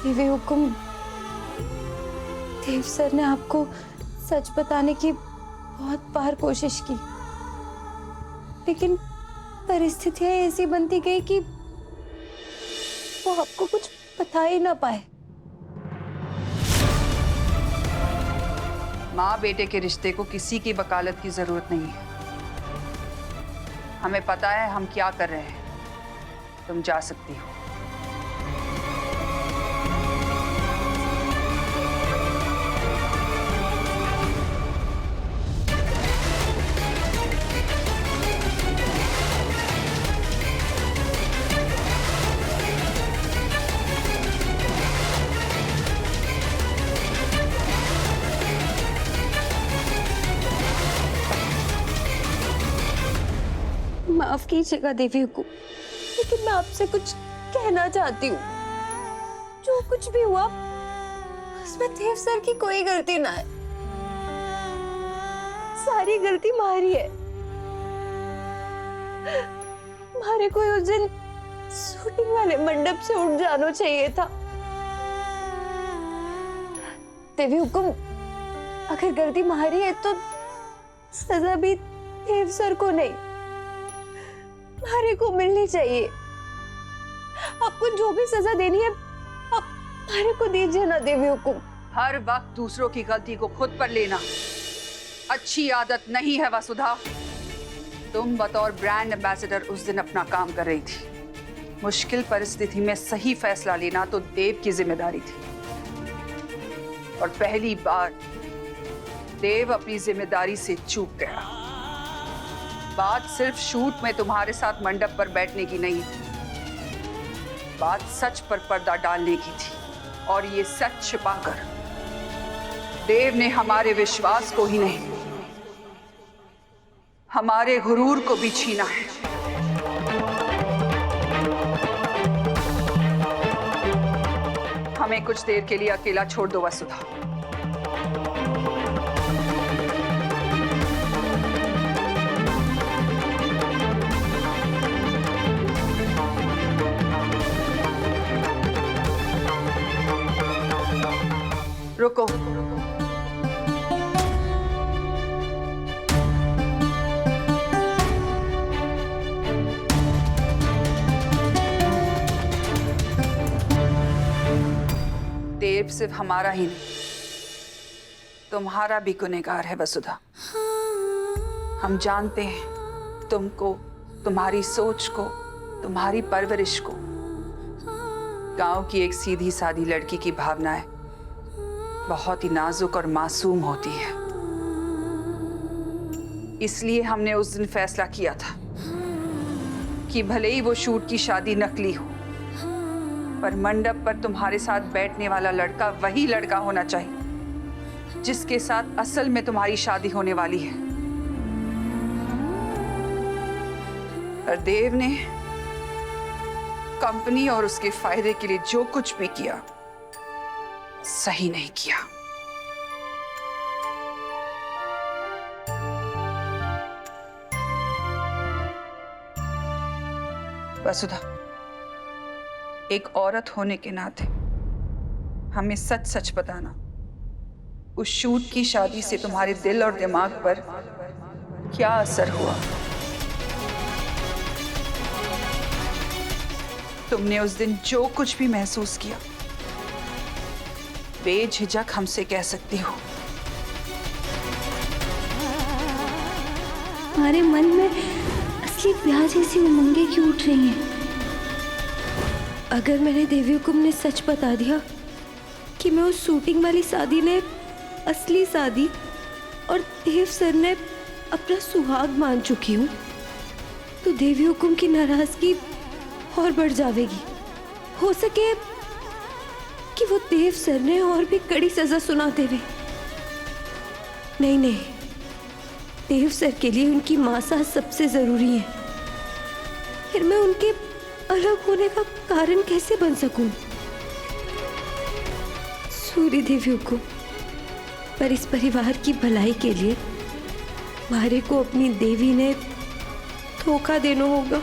देवी हुकुम, देव sir ने आपको सच बताने की बहुत बार कोशिश की, लेकिन परिस्थितियां ऐसी बनती गई कि वो आपको कुछ बता ही ना पाए। माँ बेटे के रिश्ते को किसी की वकालत की जरूरत नहीं है। हमें पता है हम क्या कर रहे हैं। तुम जा सकती हो। माफ कीजिएगा देवी हुकुम, लेकिन मैं आपसे कुछ कहना चाहती हूँ। जो कुछ भी हुआ उसमें देव सर की कोई गलती ना है, सारी गलती हमारी है। हमारे को उस दिन शूटिंग वाले मंडप से उठ जाना चाहिए था। देवी हुकुम, अगर गलती हमारी है तो सजा भी देव सर को नहीं, हमारे को मिलनी चाहिए। आपको जो भी सजा देनी है आप हमारे को दीजिए ना देवी हुकुम। हर वक्त दूसरों की गलती को खुद पर लेना अच्छी आदत नहीं है वसुधा। तुम बतौर ब्रांड एम्बेसडर उस दिन अपना काम कर रही थी। मुश्किल परिस्थिति में सही फैसला लेना तो देव की जिम्मेदारी थी, और पहली बार देव अपनी जिम्मेदारी से चूक गया। बात सिर्फ शूट में तुम्हारे साथ मंडप पर बैठने की नहीं, बात सच पर पर्दा डालने की थी, और ये सच छिपाकर देव ने हमारे विश्वास को ही नहीं, हमारे गुरूर को भी छीना है। हमें कुछ देर के लिए अकेला छोड़ दो वसुधा। रुको। देव सिर्फ हमारा ही नहीं, तुम्हारा भी गुनहगार है वसुधा। हम जानते हैं तुमको, तुम्हारी सोच को, तुम्हारी परवरिश को। गांव की एक सीधी सादी लड़की की भावनाएं बहुत ही नाजुक और मासूम होती है। इसलिए हमने उस दिन फैसला किया था कि भले ही वो शूट की शादी नकली हो, पर मंडप पर तुम्हारे साथ बैठने वाला लड़का वही लड़का होना चाहिए जिसके साथ असल में तुम्हारी शादी होने वाली है। पर देव ने कंपनी और उसके फायदे के लिए जो कुछ भी किया सही नहीं किया। वसुधा, एक औरत होने के नाते हमें सच सच बताना, उस शूट की शादी से तुम्हारे दिल और दिमाग पर क्या असर हुआ? तुमने उस दिन जो कुछ भी महसूस किया बेझिझक हमसे कह सकती हो। हमारे मन में असली प्यार जैसी उमंगें क्यों उठ रही हैं? अगर मैंने देवी हुकुम ने सच बता दिया कि मैं उस शूटिंग वाली शादी ने असली शादी और देव सर ने अपना सुहाग मान चुकी हूँ, तो देवी हुकुम की नाराजगी और बढ़ जाएगी। हो सके कि वो देव सर ने और भी कड़ी सजा सुना देवे। नहीं नहीं, देव सर के लिए उनकी मां साहब सबसे जरूरी है। फिर मैं उनके अलग होने का कारण कैसे बन सकूं? सूरी देवी हुकुम, पर इस परिवार की भलाई के लिए मारे को अपनी देवी ने धोखा देना होगा।